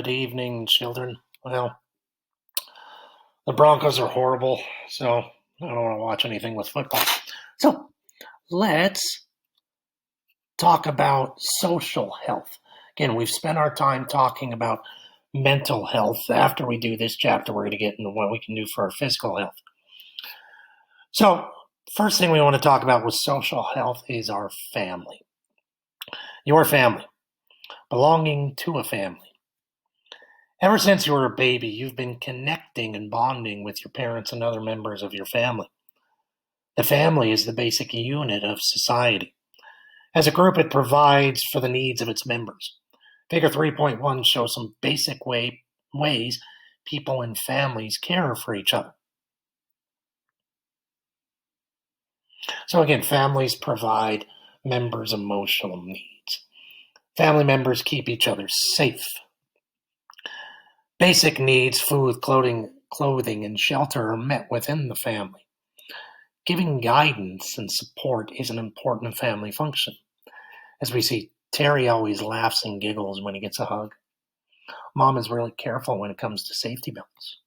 evening, children. Well, the Broncos are horrible, so I don't want to watch anything with football. So let's talk about social health. Again, we've spent our time talking about mental health. After we do this chapter, we're going to get into what we can do for our physical health. So, first thing we want to talk about with social health is our family. Your family, belonging to a family. Ever since you were a baby, you've been connecting and bonding with your parents and other members of your family. The family is the basic unit of society. As a group, it provides for the needs of its members. Figure 3.1 shows some basic ways people and families care for each other. So again, families provide members' emotional needs. Family members keep each other safe. Basic needs, food, clothing, and shelter are met within the family. Giving guidance and support is an important family function. As we see, Terry always laughs and giggles when he gets a hug. Mom is really careful when it comes to safety belts.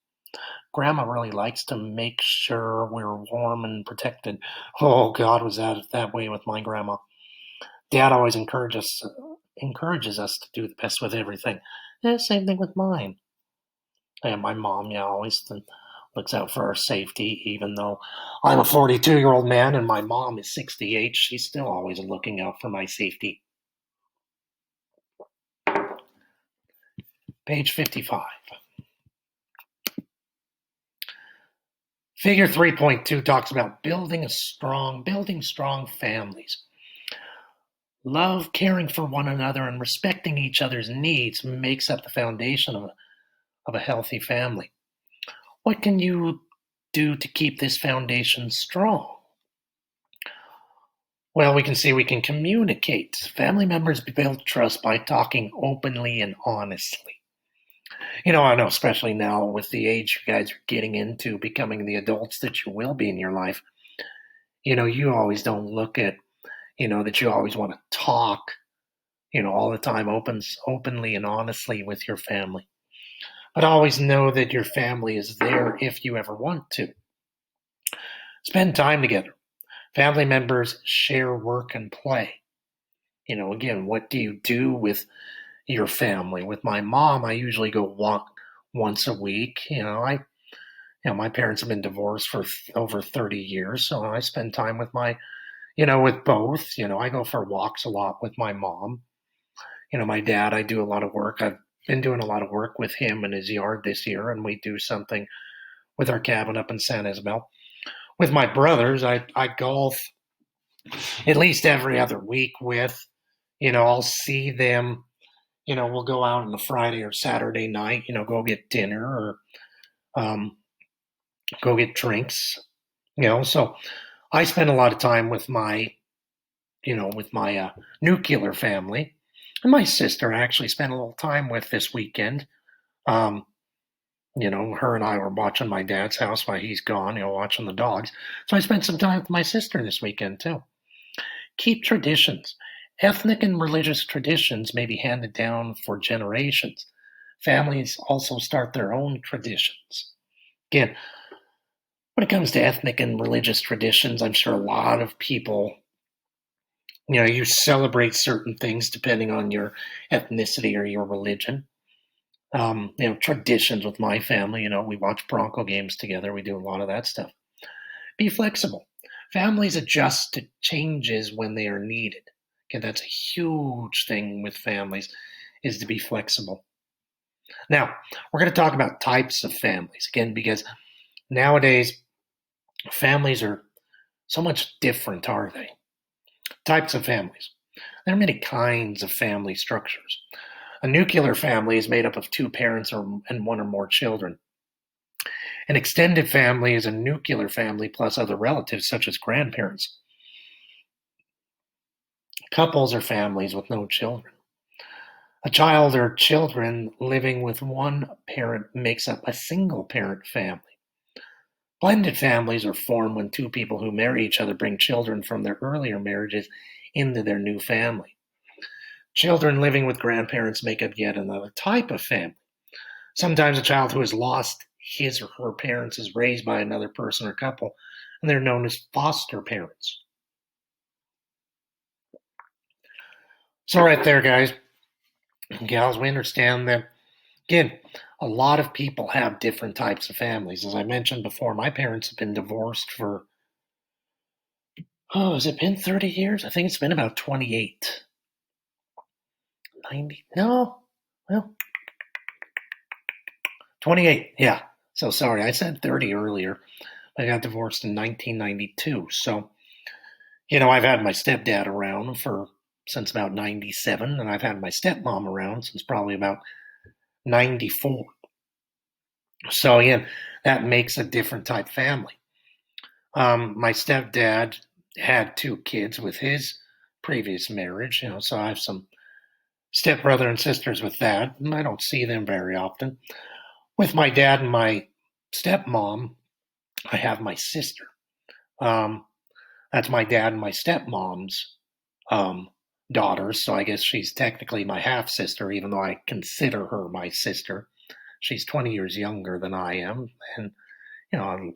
Grandma really likes to make sure we're warm and protected. Oh, God, was that way with my grandma. Dad always encourages us to do the best with everything. Same thing with mine. And my mom, always looks out for our safety, even though I'm a 42-year-old man and my mom is 68. She's still always looking out for my safety. Page 55. Figure 3.2 talks about building strong families. Love, caring for one another, and respecting each other's needs makes up the foundation of a healthy family. What can you do to keep this foundation strong? Well, we can communicate. Family members build trust by talking openly and honestly. I know, especially now with the age you guys are getting into, becoming the adults that you will be in your life, you always don't look at, that you always want to talk, all the time openly and honestly with your family. But always know that your family is there if you ever want to. Spend time together. Family members share work and play. Again, what do you do with your family? With my mom, I usually go walk once a week. My parents have been divorced for over 30 years, so I spend time with with both. I go for walks a lot with my mom. My dad, I do a lot of work. I've been doing a lot of work with him in his yard this year, and we do something with our cabin up in San Isabel. With my brothers, I golf at least every other week with, I'll see them, we'll go out on a Friday or Saturday night, go get dinner or go get drinks, so I spend a lot of time with my, nuclear family. And my sister I actually spent a little time with this weekend. Her and I were watching my dad's house while he's gone, watching the dogs. So I spent some time with my sister this weekend too. Keep traditions. Ethnic and religious traditions may be handed down for generations. Families also start their own traditions. Again, when it comes to ethnic and religious traditions, I'm sure a lot of people, you celebrate certain things depending on your ethnicity or your religion. Traditions with my family, we watch Bronco games together. We do a lot of that stuff. Be flexible. Families adjust to changes when they are needed. Okay, that's a huge thing with families, is to be flexible. Now, we're going to talk about types of families, again, because nowadays families are so much different, are they? Types of families. There are many kinds of family structures. A nuclear family is made up of two parents and one or more children. An extended family is a nuclear family plus other relatives, such as grandparents. Couples are families with no children. A child or children living with one parent makes up a single-parent family. Blended families are formed when two people who marry each other bring children from their earlier marriages into their new family. Children living with grandparents make up yet another type of family. Sometimes a child who has lost his or her parents is raised by another person or couple, and they're known as foster parents. So, right there, guys and gals, we understand that, again, a lot of people have different types of families. As I mentioned before, my parents have been divorced for, has it been 30 years? I think it's been about 28. 90? No. Well, 28, yeah. So sorry, I said 30 earlier. I got divorced in 1992. So, I've had my stepdad around since about 97, and I've had my stepmom around since probably about 94. So again, that makes a different type family. My stepdad had 2 kids with his previous marriage, so I have some stepbrother and sisters with that, and I don't see them very often. With my dad and my stepmom, I have my sister. That's my dad and my stepmom's daughter, so I guess she's technically my half sister, even though I consider her my sister. She's 20 years younger than I am, and I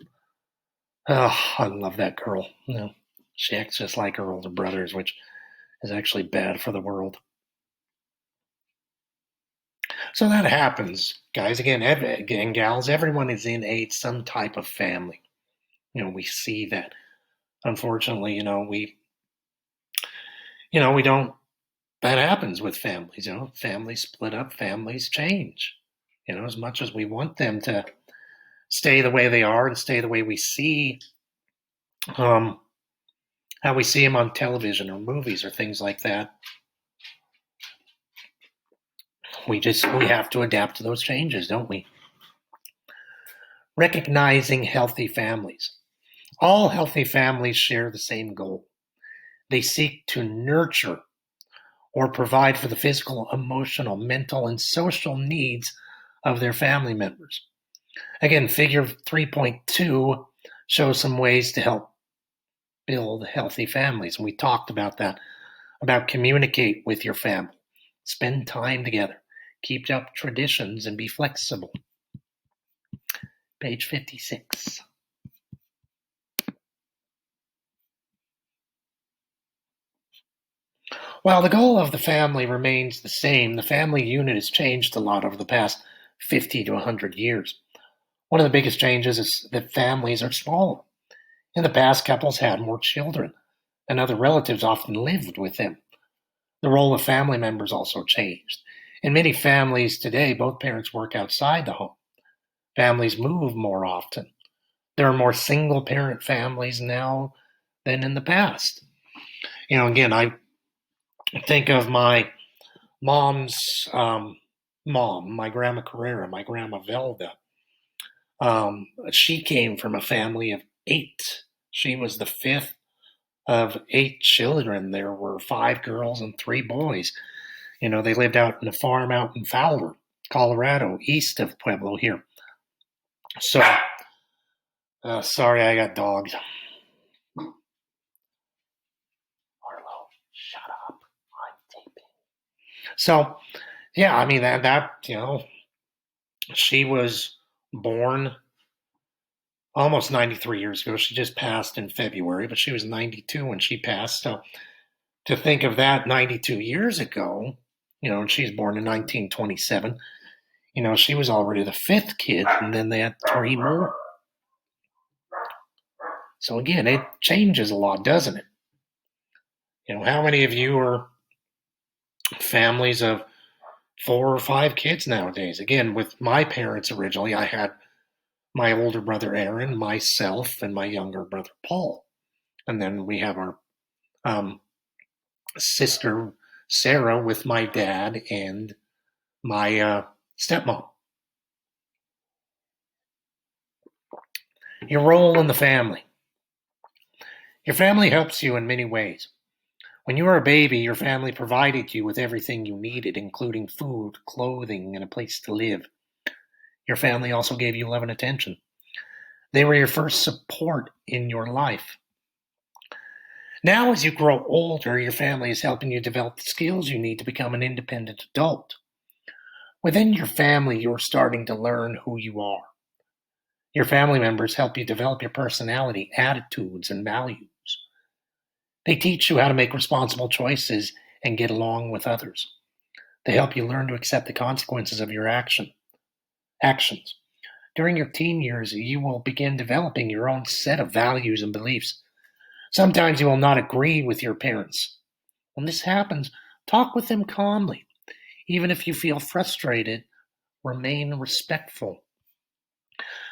love that girl. She acts just like her older brothers, which is actually bad for the world. So that happens, guys. Again, gals. Everyone is in some type of family. We see that. Unfortunately, we don't. That happens with families. Families split up. Families change. As much as we want them to stay the way they are and stay the way we see, how we see them on television or movies or things like that. We have to adapt to those changes, don't we? Recognizing healthy families. All healthy families share the same goal. They seek to nurture or provide for the physical, emotional, mental, and social needs of their family members. Again, figure 3.2 shows some ways to help build healthy families. And we talked about that, about communicate with your family, spend time together, keep up traditions, and be flexible. Page 56. While the goal of the family remains the same, the family unit has changed a lot over the past 50 to 100 years. One of the biggest changes is that families are smaller. In the past, couples had more children, and other relatives often lived with them. The role of family members also changed. In many families today, both parents work outside the home. Families move more often. There are more single-parent families now than in the past. Again, I think of my mom's mom, my grandma Carrera, my grandma Velda. She came from a family of 8. She was the 5th of 8 children. There were 5 girls and 3 boys. They lived out in a farm out in Fowler, Colorado, east of Pueblo here. So, sorry, I got dogs. Arlo, shut up. I'm taping. So, yeah, I mean, she was born almost 93 years ago. She just passed in February, but she was 92 when she passed. So to think of that 92 years ago, and she's born in 1927, she was already the 5th kid, and then they had 3 more. So again, it changes a lot, doesn't it? How many of you are families of 4 or 5 kids nowadays? Again, with my parents originally, I had my older brother Aaron, myself, and my younger brother Paul. And then we have our sister Sarah with my dad and my stepmom. Your role in the family. Your family helps you in many ways. When you were a baby, your family provided you with everything you needed, including food, clothing, and a place to live. Your family also gave you love and attention. They were your first support in your life. Now, as you grow older, your family is helping you develop the skills you need to become an independent adult. Within your family, you're starting to learn who you are. Your family members help you develop your personality, attitudes, and values. They teach you how to make responsible choices and get along with others. They help you learn to accept the consequences of your actions. During your teen years, you will begin developing your own set of values and beliefs. Sometimes you will not agree with your parents. When this happens, talk with them calmly. Even if you feel frustrated, remain respectful.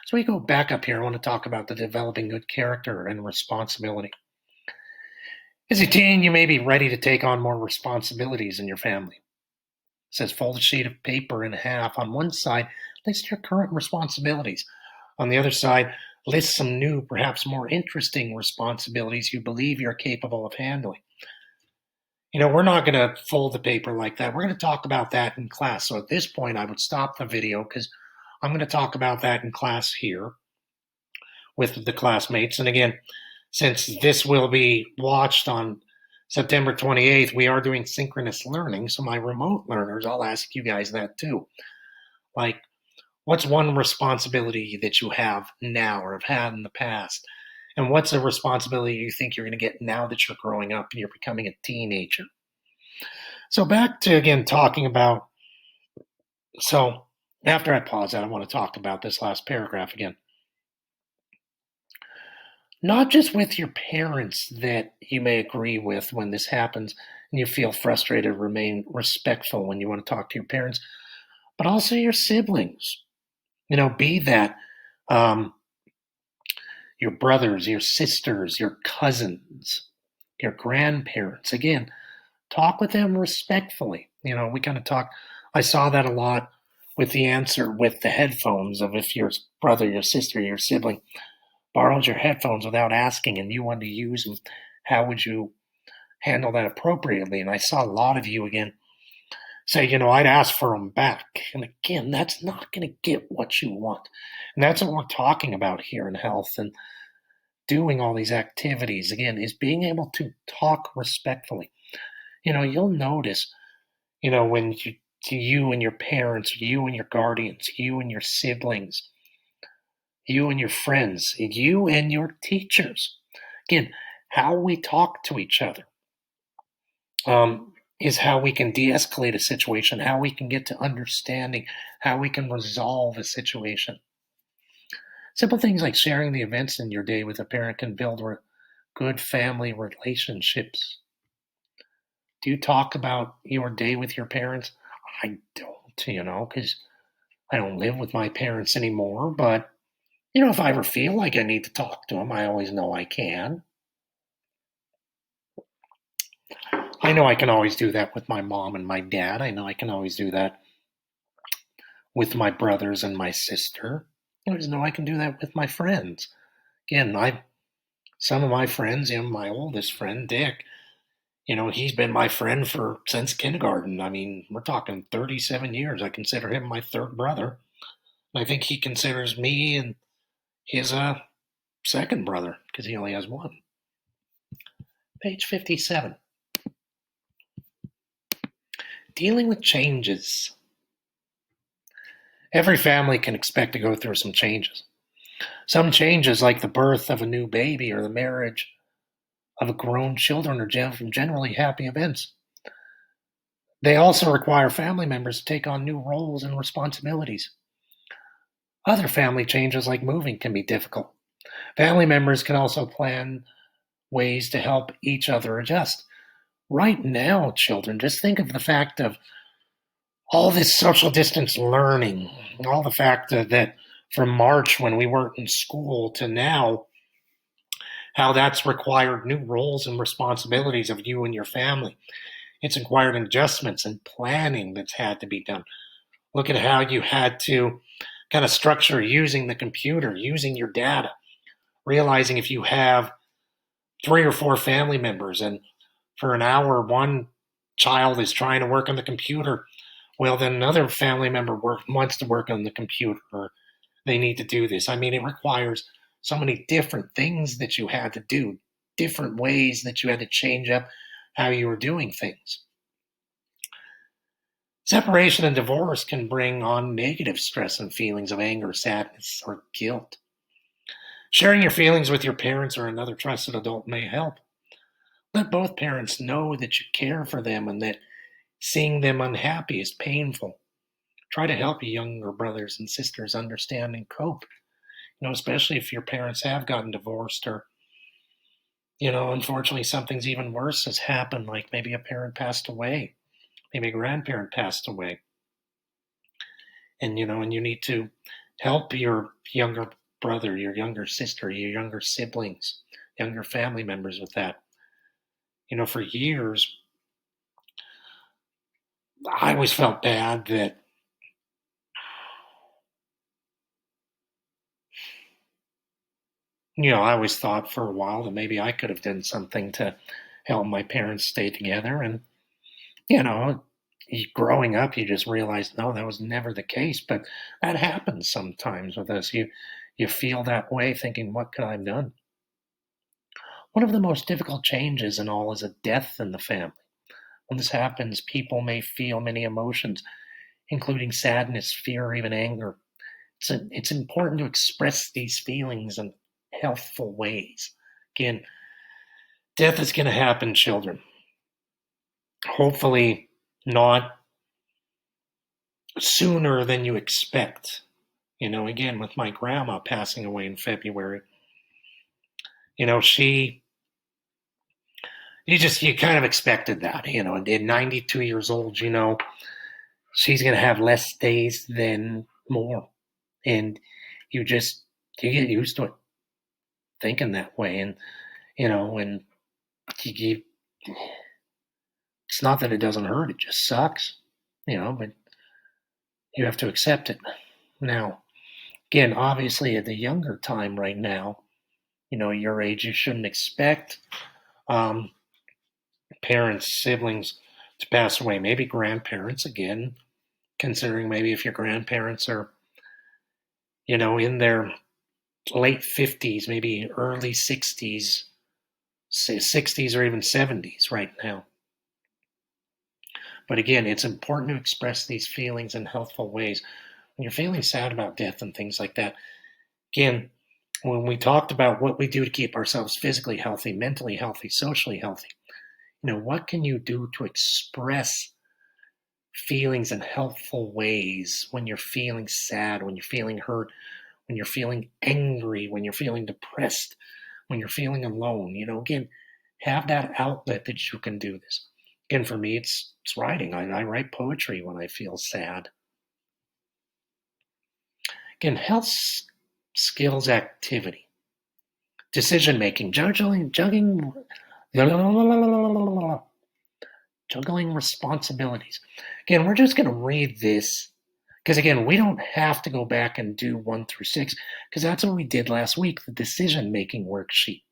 So we go back up here. I want to talk about the developing good character and responsibility. As a teen, you may be ready to take on more responsibilities in your family. It says fold a sheet of paper in half. On one side, list your current responsibilities. On the other side, list some new, perhaps more interesting responsibilities you believe you're capable of handling. We're not going to fold the paper like that. We're going to talk about that in class. So at this point, I would stop the video because I'm going to talk about that in class here with the classmates. And again, since this will be watched on September 28th, we are doing synchronous learning. So my remote learners, I'll ask you guys that too. Like, what's one responsibility that you have now or have had in the past? And what's a responsibility you think you're going to get now that you're growing up and you're becoming a teenager? So back to, again, talking about, so after I pause that, I want to talk about this last paragraph again. Not just with your parents that you may agree with when this happens and you feel frustrated, remain respectful when you want to talk to your parents, but also your siblings. Be that your brothers, your sisters, your cousins, your grandparents. Again, talk with them respectfully. We kind of talk. I saw that a lot with the answer with the headphones of if your brother, your sister, your sibling borrows your headphones without asking and you want to use them, how would you handle that appropriately? And I saw a lot of you again say, I'd ask for them back. And again, that's not going to get what you want. And that's what we're talking about here in health and doing all these activities, again, is being able to talk respectfully. You'll notice, when you and your parents, you and your guardians, you and your siblings, you and your friends, you and your teachers, again, how we talk to each other is how we can de-escalate a situation, how we can get to understanding, how we can resolve a situation. Simple things like sharing the events in your day with a parent can build good family relationships. Do you talk about your day with your parents? I don't, because I don't live with my parents anymore. But, if I ever feel like I need to talk to them, I always know I can. I know I can always do that with my mom and my dad. I know I can always do that with my brothers and my sister. I always know I can do that with my friends. Again, some of my friends, my oldest friend, Dick, he's been my friend since kindergarten. I mean, we're talking 37 years. I consider him my third brother. I think he considers me and his second brother because he only has one. Page 57. Dealing with changes. Every family can expect to go through some changes. Some changes, like the birth of a new baby or the marriage of grown children, are generally happy events. They also require family members to take on new roles and responsibilities. Other family changes, like moving, can be difficult. Family members can also plan ways to help each other adjust. Right now, children, just think of the fact of all this social distance learning, all the fact that from March when we weren't in school to now, how that's required new roles and responsibilities of you and your family. It's required adjustments and planning that's had to be done. Look at how you had to kind of structure using the computer, using your data, realizing if you have 3 or 4 family members and for an hour one child is trying to work on the computer, well, then another family member wants to work on the computer, or they need to do this. I mean, it requires so many different things that you had to do, different ways that you had to change up how you were doing things. Separation and divorce can bring on negative stress and feelings of anger, sadness, or guilt. Sharing your feelings with your parents or another trusted adult may help. Let both parents know that you care for them and that seeing them unhappy is painful. Try to help your younger brothers and sisters understand and cope. Especially if your parents have gotten divorced or, unfortunately something's even worse has happened, like maybe a parent passed away, maybe a grandparent passed away. And you need to help your younger brother, your younger sister, your younger siblings, younger family members with that. For years, I always felt bad that I always thought for a while that maybe I could have done something to help my parents stay together. And, you know, growing up, you just realize, no, that was never the case. But that happens sometimes with us. You feel that way thinking, what could I have done? One of the most difficult changes in all is a death in the family. When this happens, people may feel many emotions, including sadness, fear, or even anger. It's important to express these feelings in healthful ways. Again, death is going to happen, children. Hopefully, not sooner than you expect. Again, with my grandma passing away in February, she, you kind of expected that, and at 92 years old, she's going to have less days than more. And you get used to it thinking that way. And, and you, it's not that it doesn't hurt, it just sucks, but you have to accept it. Now, again, obviously at the younger time right now, your age, you shouldn't expect parents, siblings to pass away, maybe grandparents again, considering maybe if your grandparents are, in their late 50s, maybe early 60s, say 60s or even 70s right now. But again, it's important to express these feelings in healthful ways. When you're feeling sad about death and things like that, again, when we talked about what we do to keep ourselves physically healthy, mentally healthy, socially healthy, what can you do to express feelings in healthful ways when you're feeling sad, when you're feeling hurt, when you're feeling angry, when you're feeling depressed, when you're feeling alone? Again, have that outlet that you can do this. Again, for me, it's writing. I write poetry when I feel sad. Again, health skills activity, decision making, juggling responsibilities. Again, we're just going to read this because, again, we don't have to go back and do 1 through 6 because that's what we did last week, the decision making worksheet.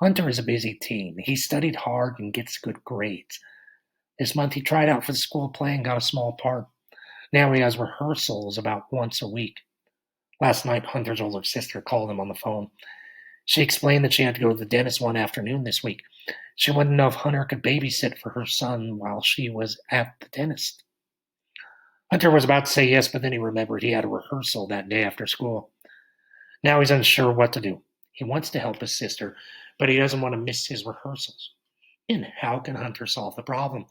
Hunter is a busy teen. He studied hard and gets good grades. This month he tried out for the school play and got a small part. Now he has rehearsals about once a week. Last night, Hunter's older sister called him on the phone. She explained that she had to go to the dentist one afternoon this week. She wanted to know if Hunter could babysit for her son while she was at the dentist. Hunter was about to say yes, but then he remembered he had a rehearsal that day after school. Now he's unsure what to do. He wants to help his sister, but he doesn't want to miss his rehearsals. And how can Hunter solve the problem?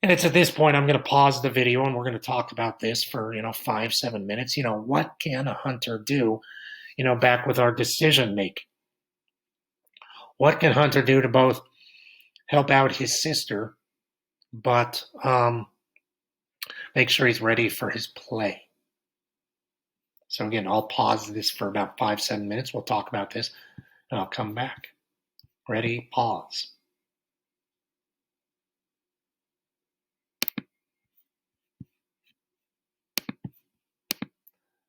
And it's at this point I'm going to pause the video and we're going to talk about this for 5-7 minutes. What can a hunter do? Back with our decision making. What can Hunter do to both help out his sister, but make sure he's ready for his play? So again, I'll pause this for about 5-7 minutes. We'll talk about this and I'll come back. Ready, pause.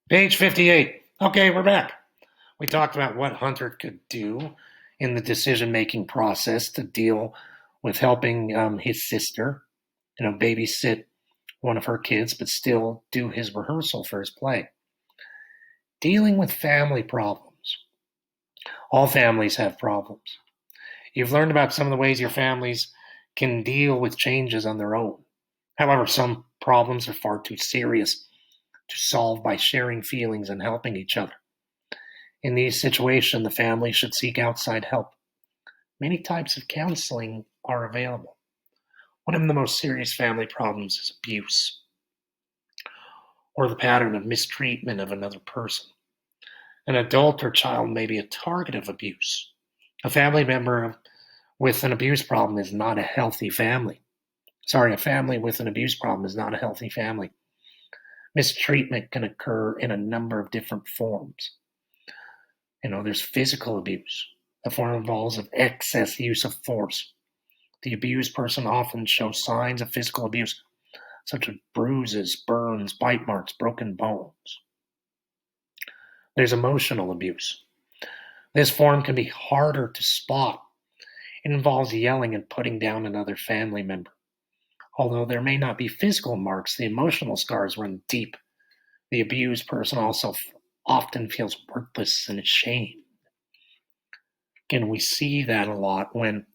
Page 58. Okay, we're back. We talked about what Hunter could do in the decision-making process to deal with helping his sister, babysit one of her kids, but still do his rehearsal for his play. Dealing with family problems. All families have problems. You've learned about some of the ways your families can deal with changes on their own. However, some problems are far too serious to solve by sharing feelings and helping each other. In these situations, the family should seek outside help. Many types of counseling are available. One of the most serious family problems is abuse, or the pattern of mistreatment of another person. An adult or child may be a target of abuse. A family member with an abuse problem is not a healthy family. A family with an abuse problem is not a healthy family. Mistreatment can occur in a number of different forms. There's physical abuse. The form involves of excess use of force. The abused person often shows signs of physical abuse, such as bruises, burns, bite marks, broken bones. There's emotional abuse. This form can be harder to spot. It involves yelling and putting down another family member. Although there may not be physical marks, the emotional scars run deep. The abused person also often feels worthless and ashamed. Again, we see that a lot when,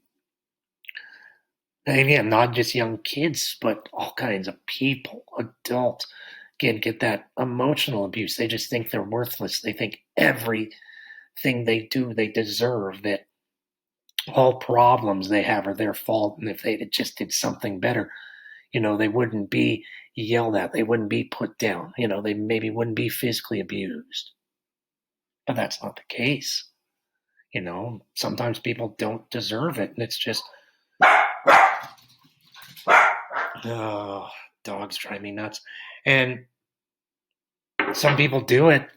again, not just young kids, but all kinds of people, adults, get that emotional abuse. They just think they're worthless. They think everything they do, they deserve, that all problems they have are their fault. And if they just did something better, they wouldn't be yelled at. They wouldn't be put down. They maybe wouldn't be physically abused. But that's not the case. Sometimes people don't deserve it. And it's just, oh, dogs drive me nuts. And some people do it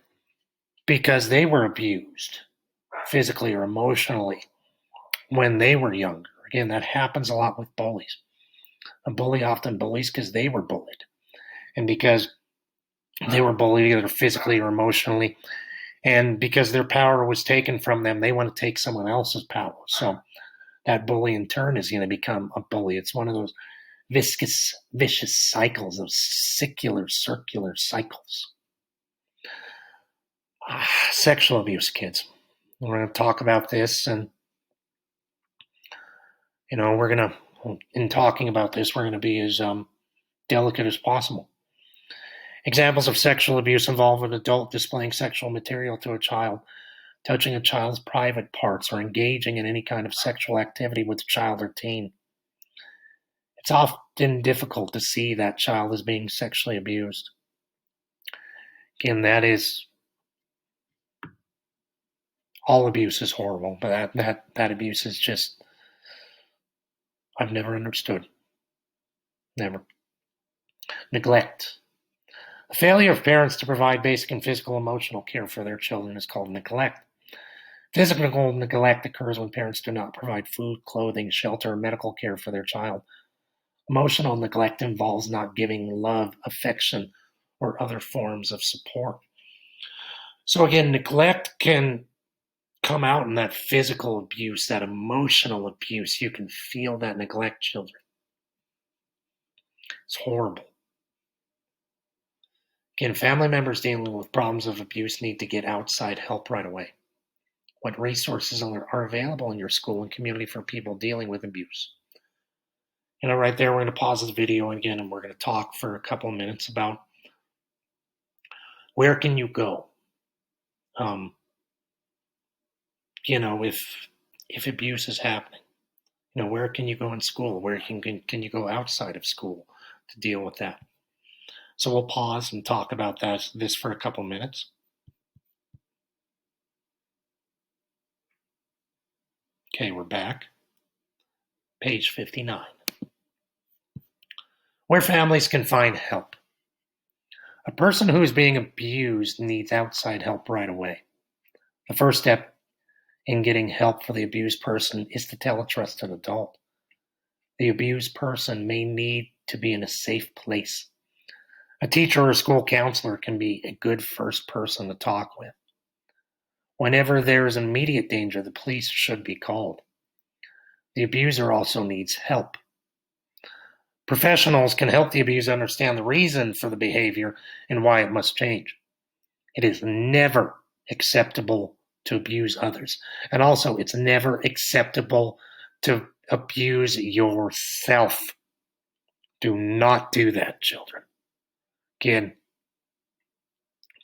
because they were abused physically or emotionally when they were younger. Again, that happens a lot with bullies. A bully often bullies because they were bullied. And because they were bullied either physically or emotionally, and because their power was taken from them, they want to take someone else's power. So that bully in turn is going to become a bully. It's one of those vicious cycles, those circular cycles. Sexual abuse, kids. We're going to talk about this, and in talking about this, we're going to be as delicate as possible. Examples of sexual abuse involve an adult displaying sexual material to a child, touching a child's private parts, or engaging in any kind of sexual activity with a child or teen. It's often difficult to see that child as being sexually abused. Again, all abuse is horrible, but that abuse is just, I've never understood. Never. Neglect. The failure of parents to provide basic and physical emotional care for their children is called neglect. Physical neglect occurs when parents do not provide food, clothing, shelter, or medical care for their child. Emotional neglect involves not giving love, affection, or other forms of support. So again, neglect can come out in that physical abuse, that emotional abuse. You can feel that neglect, children. It's horrible. Again, family members dealing with problems of abuse need to get outside help right away. What resources are available in your school and community for people dealing with abuse? Right there, we're going to pause the video again, and we're going to talk for a couple of minutes about where can you go? If abuse is happening, where can you go in school? Where can you go outside of school to deal with that? So we'll pause and talk about this for a couple of minutes. Okay, we're back. Page 59. Where families can find help. A person who is being abused needs outside help right away. The first step in getting help for the abused person is to tell a trusted adult. The abused person may need to be in a safe place. A teacher or a school counselor can be a good first person to talk with. Whenever there is immediate danger, the police should be called. The abuser also needs help. Professionals can help the abuser understand the reason for the behavior and why it must change. It is never acceptable to abuse others. And also, it's never acceptable to abuse yourself. Do not do that, children. Again,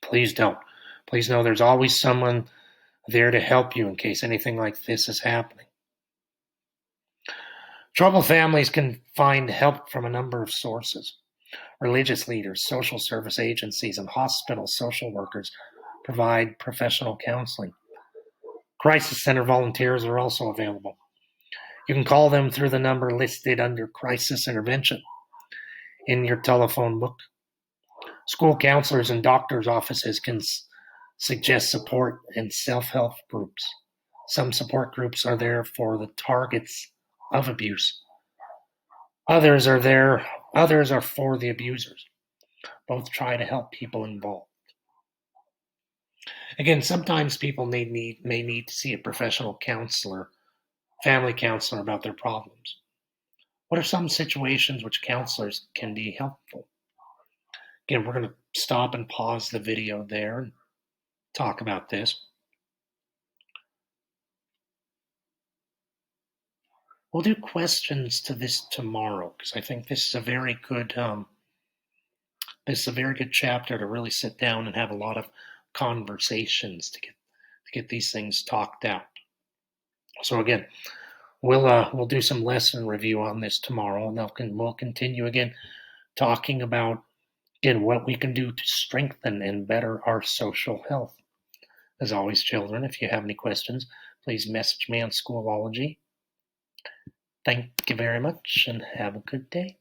please don't. Please know there's always someone there to help you in case anything like this is happening. Troubled families can find help from a number of sources. Religious leaders, social service agencies, and hospital social workers provide professional counseling. Crisis Center volunteers are also available. You can call them through the number listed under Crisis Intervention in your telephone book. School counselors and doctors' offices can suggest support and self-help groups. Some support groups are there for the targets of abuse. Others are for the abusers. Both try to help people involved. Again, sometimes people may need to see a professional counselor, family counselor, about their problems. What are some situations which counselors can be helpful? Again, we're going to stop and pause the video there and talk about this. We'll do questions to this tomorrow because I think this is a very good chapter to really sit down and have a lot of conversations to get these things talked out. So again, we'll do some lesson review on this tomorrow, and we'll continue again talking about what we can do to strengthen and better our social health. As always, children, if you have any questions, please message me on Schoolology. Thank you very much and have a good day.